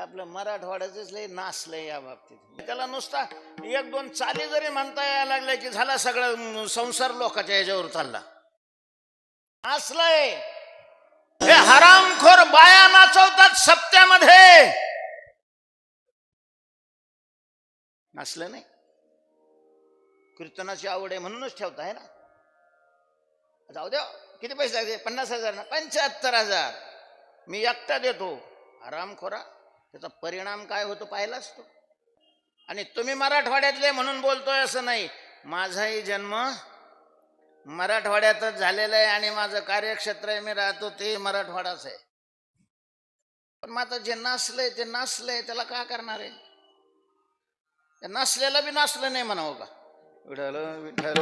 आपलं मराठवाड्याच लय नाचलंय या बाबतीत. त्याला नुसता एक दोन चाली जरी म्हणता यायला लागल्या की झाला सगळं संसार लोकांच्या ह्याच्यावर चालला. नाचलंय हे हरामखोर बाया नाचवतात सप्त्यामध्ये. नाचलं नाही. कीर्तनाची आवड आहे म्हणूनच ठेवता आहे ना. जाऊ द्या किती पैसे लागते 50,000 ना 75,000 मी एकटा देतो. हरामखोरा त्याचा परिणाम काय होतो पाहिलाच तो. आणि तुम्ही मराठवाड्यातले म्हणून बोलतोय असं नाही. माझाही जन्म मराठवाड्यातच झालेला आहे आणि माझं कार्यक्षेत्र आहे, मी राहतो ते मराठवाडाच आहे. पण मग आता जे नाचलंय ते नाचलंय त्याला काय करणार आहे. त्या नाचलेला बी नाचलं नाही म्हणावं का. विठ्ठल विठ्ठल